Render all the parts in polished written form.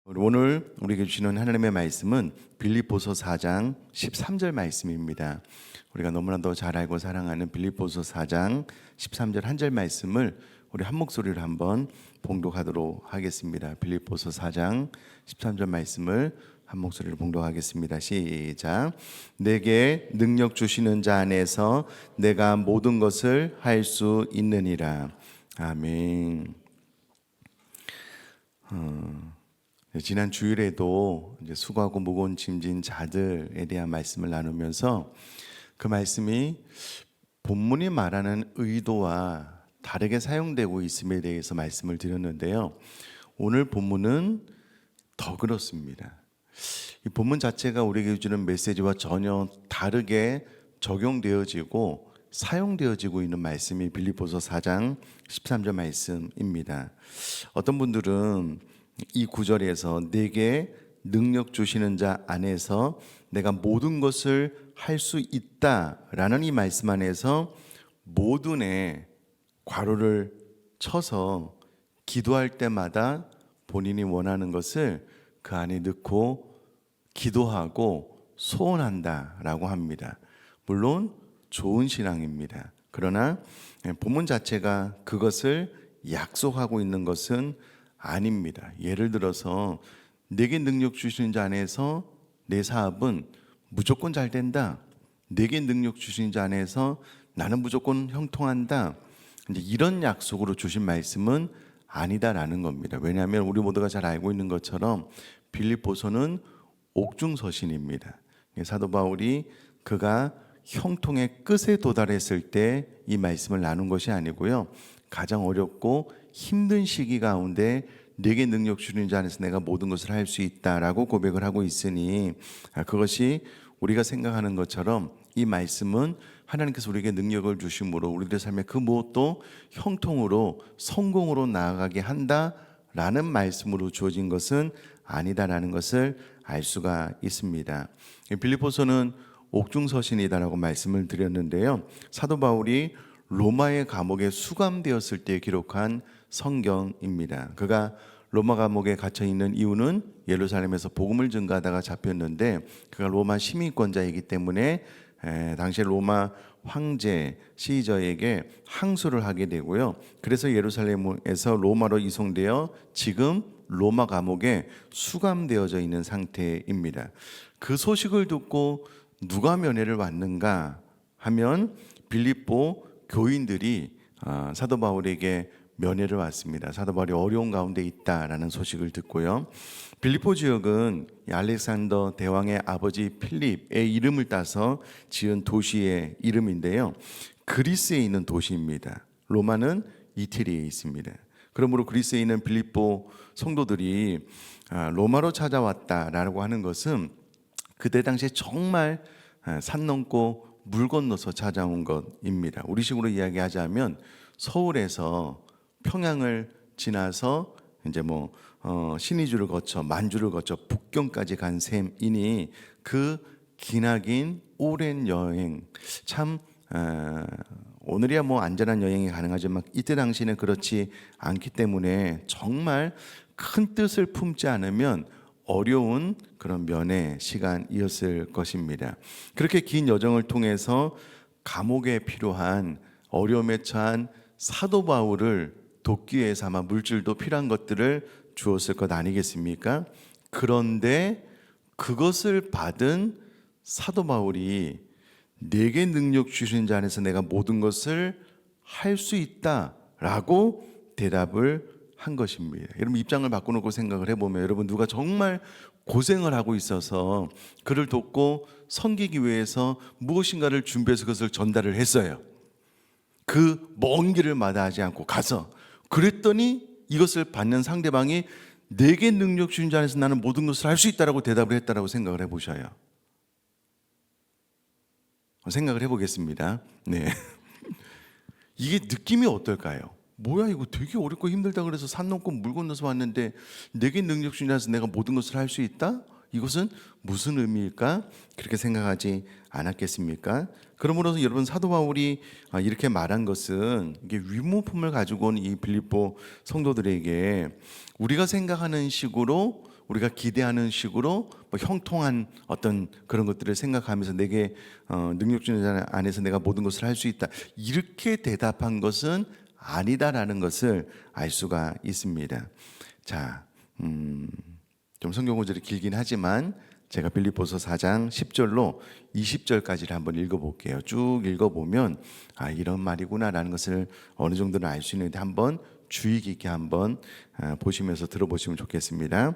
오늘 우리에게 주시는 하나님의 말씀은 빌립보서 4장 13절 말씀입니다. 우리가 너무나도 잘 알고 사랑하는 빌립보서 4장 13절 한 절 말씀을 우리 한 목소리로 한번 봉독하도록 하겠습니다. 빌립보서 4장 13절 말씀을 한 목소리로 봉독하겠습니다. 시작. 내게 능력 주시는 자 안에서 내가 모든 것을 할 수 있느니라. 아멘. 지난 주일에도 이제 수고하고 무거운 짐진 자들에 대한 말씀을 나누면서 그 말씀이 본문이 말하는 의도와 다르게 사용되고 있음에 대해서 말씀을 드렸는데요. 오늘 본문은 더 그렇습니다. 이 본문 자체가 우리에게 주는 메시지와 전혀 다르게 적용되어지고 사용되어지고 있는 말씀이 빌립보서 4장 13절 말씀입니다. 어떤 분들은 이 구절에서 내게 능력 주시는 자 안에서 내가 모든 것을 할 수 있다라는 이 말씀 안에서 모든에 괄호를 쳐서 기도할 때마다 본인이 원하는 것을 그 안에 넣고 기도하고 소원한다라고 합니다. 물론 좋은 신앙입니다. 그러나 본문 자체가 그것을 약속하고 있는 것은 아닙니다. 예를 들어서 내게 능력 주시는 자 안에서 내 사업은 무조건 잘 된다. 내게 능력 주시는 자 안에서 나는 무조건 형통한다. 이제 이런 약속으로 주신 말씀은 아니다라는 겁니다. 왜냐하면 우리 모두가 잘 알고 있는 것처럼 빌립보서는 옥중서신입니다. 사도 바울이 그가 형통의 끝에 도달했을 때 이 말씀을 나눈 것이 아니고요. 가장 어렵고 힘든 시기 가운데 내게 능력 주시는 자 안에서 내가 모든 것을 할 수 있다라고 고백을 하고 있으니 그것이 우리가 생각하는 것처럼 이 말씀은 하나님께서 우리에게 능력을 주심으로 우리들의 삶의 그 무엇도 형통으로 성공으로 나아가게 한다라는 말씀으로 주어진 것은 아니다라는 것을 알 수가 있습니다. 빌립보서는 옥중서신이다라고 말씀을 드렸는데요. 사도 바울이 로마의 감옥에 수감되었을 때 기록한 성경입니다. 그가 로마 감옥에 갇혀 있는 이유는 예루살렘에서 복음을 전가하다가 잡혔는데 그가 로마 시민권자이기 때문에 당시 로마 황제 시저에게 항소를 하게 되고요. 그래서 예루살렘에서 로마로 이송되어 지금 로마 감옥에 수감되어져 있는 상태입니다. 그 소식을 듣고 누가 면회를 왔는가 하면 빌립보 교인들이 사도 바울에게 면회를 왔습니다. 사도 바울이 어려운 가운데 있다라는 소식을 듣고요. 빌립보 지역은 알렉산더 대왕의 아버지 필립의 이름을 따서 지은 도시의 이름인데요. 그리스에 있는 도시입니다. 로마는 이태리에 있습니다. 그러므로 그리스에 있는 빌립보 성도들이 로마로 찾아왔다라고 하는 것은 그때 당시에 정말 산 넘고 물 건너서 찾아온 것입니다. 우리식으로 이야기하자면 서울에서 평양을 지나서 이제 신의주를 거쳐 만주를 거쳐 북경까지 간 셈이니 그 기나긴 오랜 여행 참 오늘이야 안전한 여행이 가능하지만 이때 당시는 그렇지 않기 때문에 정말 큰 뜻을 품지 않으면 어려운 그런 면의 시간이었을 것입니다. 그렇게 긴 여정을 통해서 감옥에 필요한 어려움에 처한 사도 바울을 돕기 위해서 아마 물질도 필요한 것들을 주었을 것 아니겠습니까? 그런데 그것을 받은 사도 바울이 내게 능력 주시는 자 안에서 내가 모든 것을 할 수 있다라고 대답을 한 것입니다. 여러분 입장을 바꿔놓고 생각을 해보면 여러분 누가 정말 고생을 하고 있어서 그를 돕고 섬기기 위해서 무엇인가를 준비해서 그것을 전달을 했어요. 그 먼 길을 마다하지 않고 가서 그랬더니 이것을 받는 상대방이 내게 능력 주신 자 안에서 나는 모든 것을 할 수 있다라고 대답을 했다라고 생각을 해보셔요. 생각을 해보겠습니다. 네, 이게 느낌이 어떨까요? 뭐야 이거 되게 어렵고 힘들다 그래서 산 넘고 물 건너서 왔는데 내게 능력 주신 자 안에서 내가 모든 것을 할 수 있다? 이것은 무슨 의미일까? 그렇게 생각하지 않았겠습니까? 그러므로 여러분 사도 바울이 이렇게 말한 것은 이게 위문품을 가지고 온 이 빌립보 성도들에게 우리가 생각하는 식으로 우리가 기대하는 식으로 뭐 형통한 어떤 그런 것들을 생각하면서 내게 능력 주는 자 안에서 내가 모든 것을 할 수 있다 이렇게 대답한 것은 아니다라는 것을 알 수가 있습니다. 자, 좀 성경 구절이 길긴 하지만 제가 빌립보서 4장 10절로 20절까지를 한번 읽어볼게요. 쭉 읽어보면 이런 말이구나라는 것을 어느 정도는 알 수 있는데 한번 주의 깊게 한번 보시면서 들어보시면 좋겠습니다.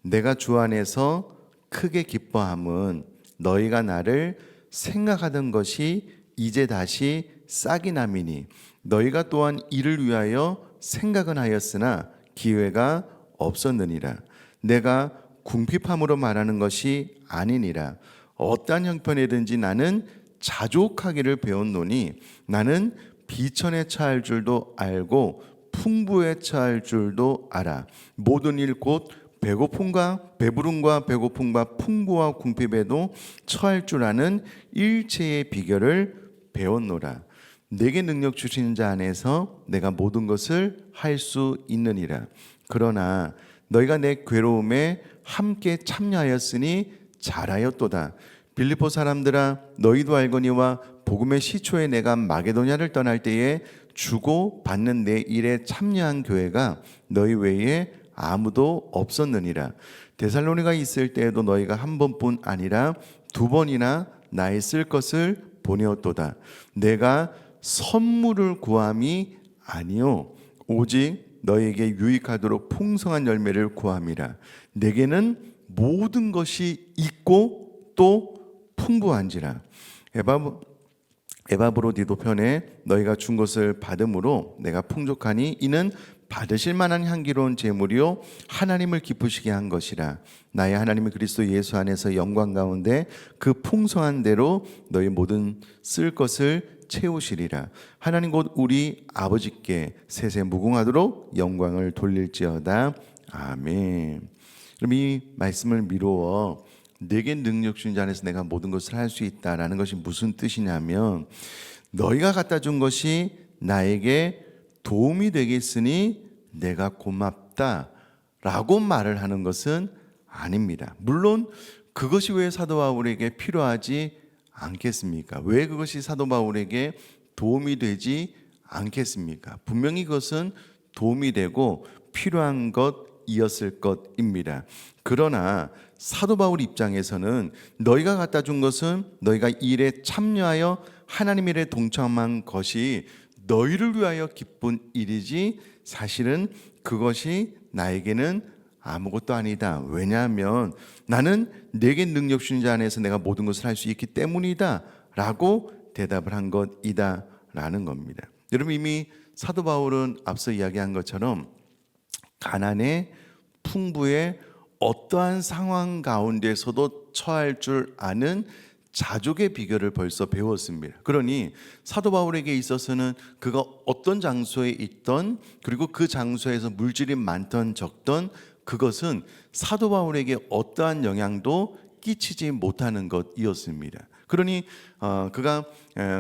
내가 주 안에서 크게 기뻐함은 너희가 나를 생각하던 것이 이제 다시 싹이 남이니 너희가 또한 이를 위하여 생각은 하였으나 기회가 없었느니라. 내가 궁핍함으로 말하는 것이 아니니라. 어떠한 형편이든지 나는 자족하기를 배웠노니 나는 비천에 처할 줄도 알고 풍부에 처할 줄도 알아. 모든 일 곧 배고픔과 배부름과 배고픔과 풍부와 궁핍에도 처할 줄 아는 일체의 비결을 배웠노라. 내게 능력 주시는 자 안에서 내가 모든 것을 할 수 있느니라. 그러나 너희가 내 괴로움에 함께 참여하였으니 잘하였도다. 빌립보 사람들아 너희도 알거니와 복음의 시초에 내가 마게도냐를 떠날 때에 주고 받는 내 일에 참여한 교회가 너희 외에 아무도 없었느니라. 데살로니가 있을 때에도 너희가 한 번뿐 아니라 두 번이나 나의 쓸 것을 보내었도다. 내가 선물을 구함이 아니요 오직 너에게 유익하도록 풍성한 열매를 구함이라. 내게는 모든 것이 있고 또 풍부한지라. 에바브로디도 편에 너희가 준 것을 받음으로 내가 풍족하니 이는 받으실 만한 향기로운 제물이요 하나님을 기쁘시게 한 것이라. 나의 하나님이 그리스도 예수 안에서 영광 가운데 그 풍성한 대로 너희 모든 쓸 것을 채우시리라. 하나님 곧 우리 아버지께 세세 무궁하도록 영광을 돌릴지어다. 아멘. 그럼 이 말씀을 미루어 내게 능력 주신 자 안에서 내가 모든 것을 할 수 있다라는 것이 무슨 뜻이냐면 너희가 갖다 준 것이 나에게 도움이 되겠으니 내가 고맙다라고 말을 하는 것은 아닙니다. 물론 그것이 왜 사도 바울에게 필요하지 않겠습니까? 왜 그것이 사도 바울에게 도움이 되지 않겠습니까? 분명히 그것은 도움이 되고 필요한 것이었을 것입니다. 그러나 사도 바울 입장에서는 너희가 갖다 준 것은 너희가 일에 참여하여 하나님 일에 동참한 것이 너희를 위하여 기쁜 일이지 사실은 그것이 나에게는 아무것도 아니다. 왜냐하면 나는 내게 능력 주신 자 안에서 내가 모든 것을 할 수 있기 때문이다 라고 대답을 한 것이다 라는 겁니다. 여러분 이미 사도 바울은 앞서 이야기한 것처럼 가난에 풍부에 어떠한 상황 가운데서도 처할 줄 아는 자족의 비결을 벌써 배웠습니다. 그러니 사도 바울에게 있어서는 그가 어떤 장소에 있던 그리고 그 장소에서 물질이 많던 적던 그것은 사도 바울에게 어떠한 영향도 끼치지 못하는 것이었습니다. 그러니 그가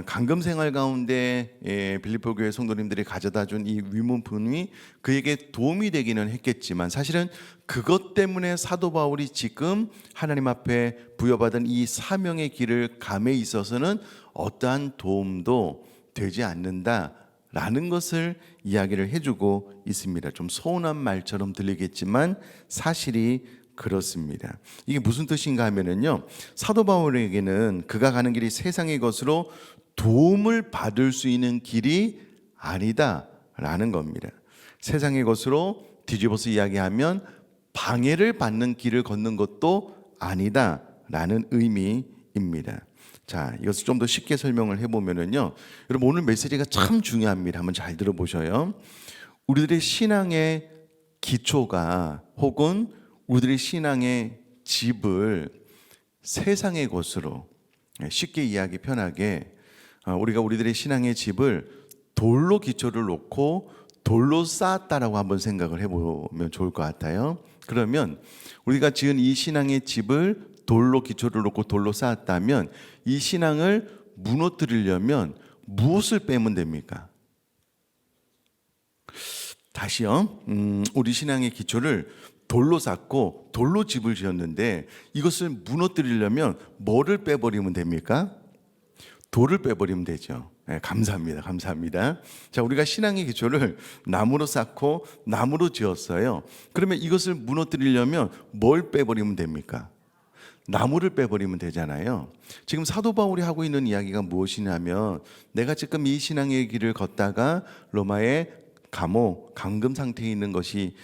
강금 생활 가운데 빌립보 교회 성도님들이 가져다 준 이 위문품이 그에게 도움이 되기는 했겠지만 사실은 그것 때문에 사도 바울이 지금 하나님 앞에 부여받은 이 사명의 길을 감에 있어서는 어떠한 도움도 되지 않는다라는 것을 이야기를 해주고 있습니다. 좀 서운한 말처럼 들리겠지만 사실이 그렇습니다. 이게 무슨 뜻인가 하면은요, 사도 바울에게는 그가 가는 길이 세상의 것으로 도움을 받을 수 있는 길이 아니다라는 겁니다. 세상의 것으로 뒤집어서 이야기하면 방해를 받는 길을 걷는 것도 아니다라는 의미입니다. 자, 이것을 좀 더 쉽게 설명을 해보면은요, 여러분 오늘 메시지가 참 중요합니다. 한번 잘 들어보셔요. 우리들의 신앙의 기초가 혹은 우리들의 신앙의 집을 세상의 것으로 쉽게 이해하기 편하게 우리가 우리들의 신앙의 집을 돌로 기초를 놓고 돌로 쌓았다라고 한번 생각을 해보면 좋을 것 같아요. 그러면 우리가 지은 이 신앙의 집을 돌로 기초를 놓고 돌로 쌓았다면 이 신앙을 무너뜨리려면 무엇을 빼면 됩니까? 다시요. 우리 신앙의 기초를 돌로 쌓고 돌로 집을 지었는데 이것을 무너뜨리려면 뭐를 빼버리면 됩니까? 돌을 빼버리면 되죠. 네, 감사합니다. 감사합니다. 자, 우리가 신앙의 기초를 나무로 쌓고 나무로 지었어요. 그러면 이것을 무너뜨리려면 뭘 빼버리면 됩니까? 나무를 빼버리면 되잖아요. 지금 사도 바울이 하고 있는 이야기가 무엇이냐면 내가 지금 이 신앙의 길을 걷다가 로마의 감옥, 감금 상태에 있는 것이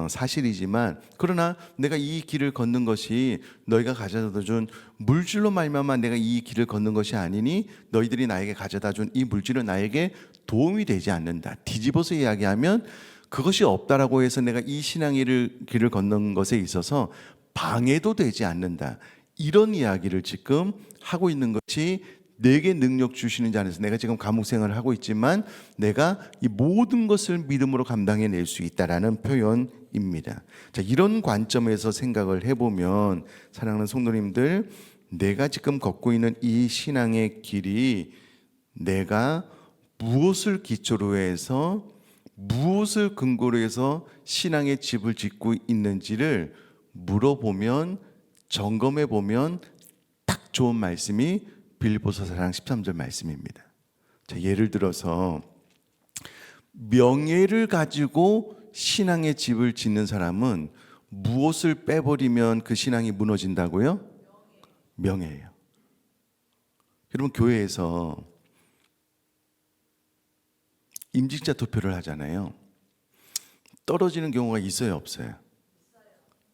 사실이지만 그러나 내가 이 길을 걷는 것이 너희가 가져다 준 물질로 말미암아 내가 이 길을 걷는 것이 아니니 너희들이 나에게 가져다 준 이 물질은 나에게 도움이 되지 않는다. 뒤집어서 이야기하면 그것이 없다라고 해서 내가 이 신앙의 길을 걷는 것에 있어서 방해도 되지 않는다. 이런 이야기를 지금 하고 있는 것이 내게 능력 주시는 자 안에서 내가 지금 감옥 생활을 하고 있지만 내가 이 모든 것을 믿음으로 감당해낼 수 있다라는 표현입니다. 자, 이런 관점에서 생각을 해보면 사랑하는 성도님들, 내가 지금 걷고 있는 이 신앙의 길이 내가 무엇을 기초로 해서 무엇을 근거로 해서 신앙의 집을 짓고 있는지를 물어보면 점검해 보면 딱 좋은 말씀이 빌립보서 4장 13절 말씀입니다. 자, 예를 들어서 명예를 가지고 신앙의 집을 짓는 사람은 무엇을 빼버리면 그 신앙이 무너진다고요? 명예예요. 여러분, 교회에서 임직자 투표를 하잖아요. 떨어지는 경우가 있어요, 없어요?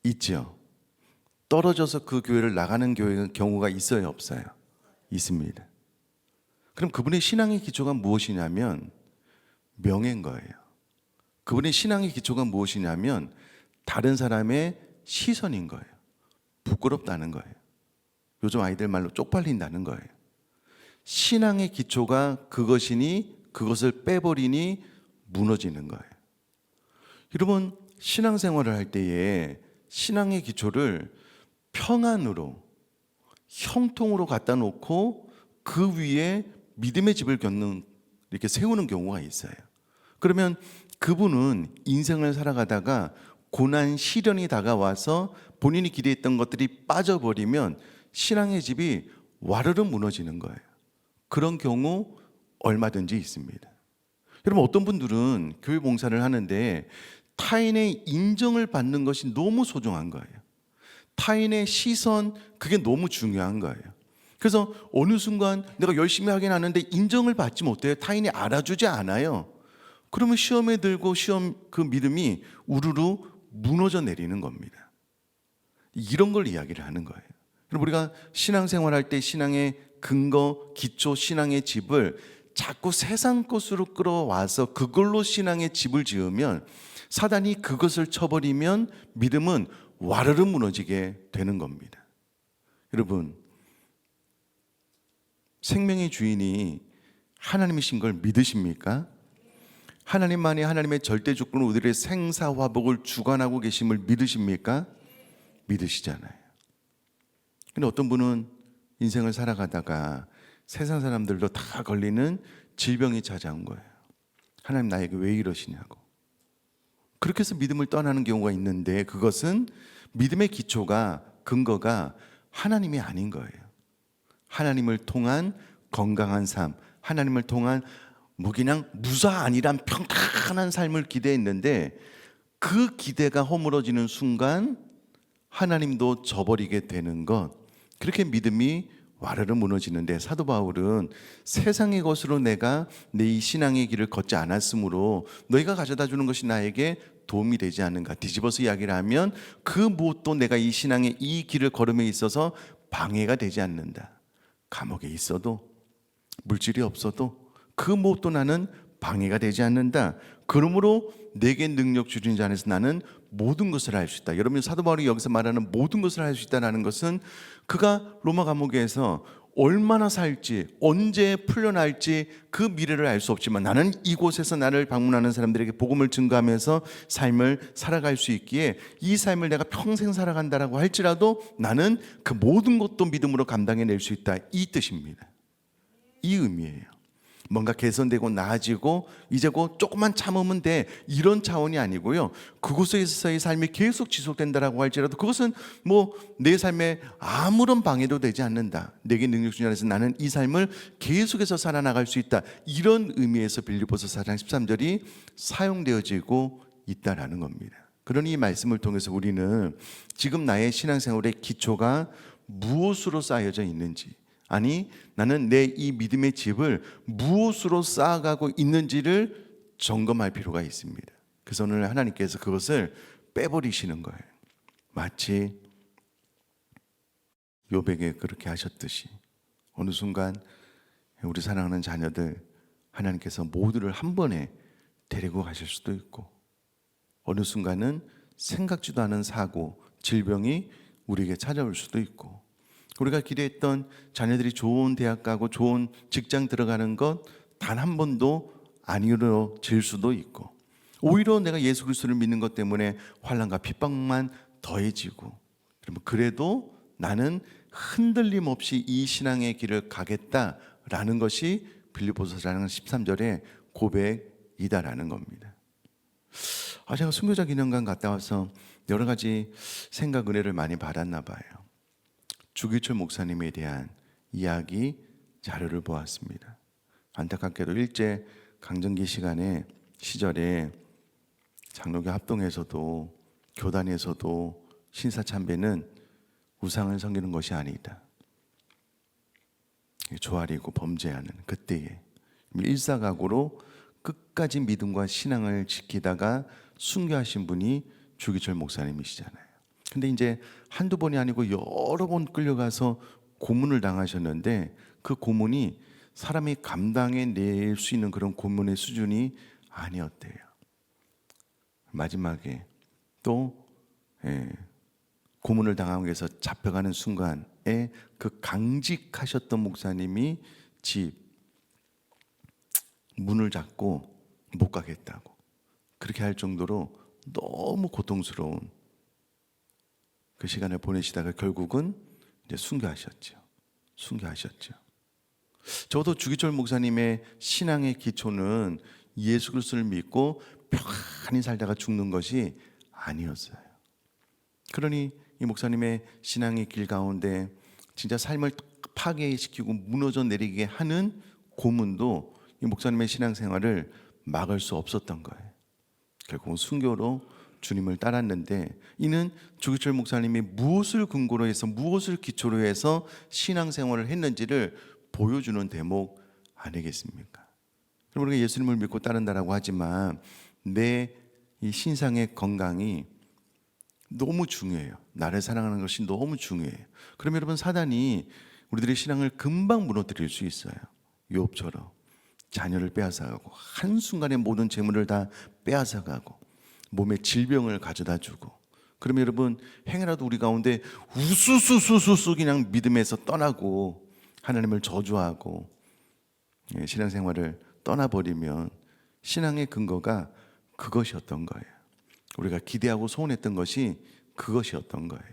있죠. 떨어져서 그 교회를 나가는 경우가 있어요, 없어요? 있습니다. 그럼 그분의 신앙의 기초가 무엇이냐면 명예인 거예요. 그분의 신앙의 기초가 무엇이냐면 다른 사람의 시선인 거예요. 부끄럽다는 거예요. 요즘 아이들 말로 쪽팔린다는 거예요. 신앙의 기초가 그것이니 그것을 빼버리니 무너지는 거예요. 여러분, 신앙생활을 할 때에 신앙의 기초를 평안으로 형통으로 갖다 놓고 그 위에 믿음의 집을 이렇게 세우는 경우가 있어요. 그러면 그분은 인생을 살아가다가 고난 시련이 다가와서 본인이 기대했던 것들이 빠져버리면 신앙의 집이 와르르 무너지는 거예요. 그런 경우 얼마든지 있습니다. 여러분, 어떤 분들은 교회 봉사를 하는데 타인의 인정을 받는 것이 너무 소중한 거예요. 타인의 시선, 그게 너무 중요한 거예요. 그래서 어느 순간 내가 열심히 하긴 하는데 인정을 받지 못해요. 타인이 알아주지 않아요. 그러면 시험에 들고 시험 그 믿음이 우르르 무너져 내리는 겁니다. 이런 걸 이야기를 하는 거예요. 그럼 우리가 신앙생활할 때 신앙의 근거, 기초, 신앙의 집을 자꾸 세상 것으로 끌어와서 그걸로 신앙의 집을 지으면 사단이 그것을 쳐버리면 믿음은 와르르 무너지게 되는 겁니다. 여러분, 생명의 주인이 하나님이신 걸 믿으십니까? 하나님만이 하나님의 절대 주권으로 우리의 생사화복을 주관하고 계심을 믿으십니까? 믿으시잖아요. 근데 어떤 분은 인생을 살아가다가 세상 사람들도 다 걸리는 질병이 찾아온 거예요. 하나님 나에게 왜 이러시냐고. 그렇게 해서 믿음을 떠나는 경우가 있는데 그것은 믿음의 기초가 근거가 하나님이 아닌 거예요. 하나님을 통한 건강한 삶, 하나님을 통한 뭐 그냥 무사 아니란 평탄한 삶을 기대했는데 그 기대가 허물어지는 순간 하나님도 저버리게 되는 것, 그렇게 믿음이 와르르 무너지는데 사도 바울은 세상의 것으로 내가 내 이 신앙의 길을 걷지 않았으므로 너희가 가져다 주는 것이 나에게 도움이 되지 않는가. 뒤집어서 이야기를 하면 그 무엇도 내가 이 신앙의 이 길을 걸음에 있어서 방해가 되지 않는다. 감옥에 있어도 물질이 없어도 그 무엇도 나는 방해가 되지 않는다. 그러므로 내게 능력 주신 자 안에서 나는 모든 것을 할 수 있다. 여러분, 사도 바울이 여기서 말하는 모든 것을 할 수 있다는 것은 그가 로마 감옥에서 얼마나 살지, 언제 풀려날지 그 미래를 알 수 없지만 나는 이곳에서 나를 방문하는 사람들에게 복음을 증거하면서 삶을 살아갈 수 있기에 이 삶을 내가 평생 살아간다라고 할지라도 나는 그 모든 것도 믿음으로 감당해낼 수 있다, 이 뜻입니다. 이 의미예요. 뭔가 개선되고 나아지고 이제 곧 조금만 참으면 돼, 이런 차원이 아니고요. 그곳에서의 삶이 계속 지속된다라고 할지라도 그것은 뭐 내 삶에 아무런 방해도 되지 않는다, 내게 능력 주신 안에서 나는 이 삶을 계속해서 살아나갈 수 있다, 이런 의미에서 빌립보서 4장 13절이 사용되어지고 있다라는 겁니다. 그러니 이 말씀을 통해서 우리는 지금 나의 신앙생활의 기초가 무엇으로 쌓여져 있는지, 아니 나는 내 이 믿음의 집을 무엇으로 쌓아가고 있는지를 점검할 필요가 있습니다. 그래서 오늘 하나님께서 그것을 빼버리시는 거예요. 마치 욥에게 그렇게 하셨듯이 어느 순간 우리 사랑하는 자녀들 하나님께서 모두를 한 번에 데리고 가실 수도 있고, 어느 순간은 생각지도 않은 사고, 질병이 우리에게 찾아올 수도 있고, 우리가 기대했던 자녀들이 좋은 대학 가고 좋은 직장 들어가는 것 단 한 번도 안 이루어질 수도 있고, 오히려 내가 예수 그리스도를 믿는 것 때문에 환난과 핍박만 더해지고, 그래도 나는 흔들림 없이 이 신앙의 길을 가겠다라는 것이 빌립보서 4장 13절의 고백이다라는 겁니다. 제가 순교자 기념관 갔다 와서 여러 가지 생각, 은혜를 많이 받았나 봐요. 주기철 목사님에 대한 이야기 자료를 보았습니다. 안타깝게도 일제 강점기 시절에 장로교 합동에서도 교단에서도 신사참배는 우상을 섬기는 것이 아니다, 조아리고 범죄하는 그때에 일사각오로 끝까지 믿음과 신앙을 지키다가 순교하신 분이 주기철 목사님이시잖아요. 근데 이제 한두 번이 아니고 여러 번 끌려가서 고문을 당하셨는데 그 고문이 사람이 감당해낼 수 있는 그런 고문의 수준이 아니었대요. 마지막에 또 고문을 당하기 위해서 잡혀가는 순간에 그 강직하셨던 목사님이 집 문을 잡고 못 가겠다고 그렇게 할 정도로 너무 고통스러운 그 시간을 보내시다가 결국은 이제 순교하셨죠. 저도 주기철 목사님의 신앙의 기초는 예수 그리스도를 믿고 평안히 살다가 죽는 것이 아니었어요. 그러니 이 목사님의 신앙의 길 가운데 진짜 삶을 파괴시키고 무너져 내리게 하는 고문도 이 목사님의 신앙생활을 막을 수 없었던 거예요. 결국은 순교로 주님을 따랐는데, 이는 주기철 목사님이 무엇을 근거로 해서 무엇을 기초로 해서 신앙생활을 했는지를 보여주는 대목 아니겠습니까? 우리가 예수님을 믿고 따른다라고 하지만 내 이 신상의 건강이 너무 중요해요. 나를 사랑하는 것이 너무 중요해요. 그러면 여러분, 사단이 우리들의 신앙을 금방 무너뜨릴 수 있어요. 욥처럼 자녀를 빼앗아가고 한순간에 모든 재물을 다 빼앗아가고 몸에 질병을 가져다 주고, 그러면 여러분, 행여라도 우리 가운데 우수수수수 그냥 믿음에서 떠나고 하나님을 저주하고 신앙생활을 떠나버리면 신앙의 근거가 그것이었던 거예요. 우리가 기대하고 소원했던 것이 그것이었던 거예요.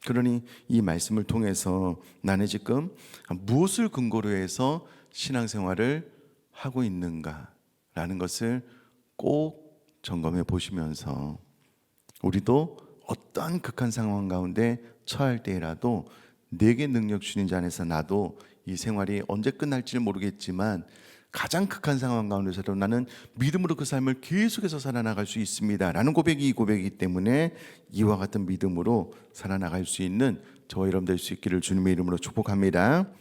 그러니 이 말씀을 통해서 나는 지금 무엇을 근거로 해서 신앙생활을 하고 있는가라는 것을 꼭 점검해 보시면서, 우리도 어떠한 극한 상황 가운데 처할 때라도 내게 능력 주신 자 안에서 나도 이 생활이 언제 끝날지 모르겠지만 가장 극한 상황 가운데서도 나는 믿음으로 그 삶을 계속해서 살아나갈 수 있습니다 라는 고백이 이 고백이기 때문에 이와 같은 믿음으로 살아나갈 수 있는 저와 여러분 될 수 있기를 주님의 이름으로 축복합니다.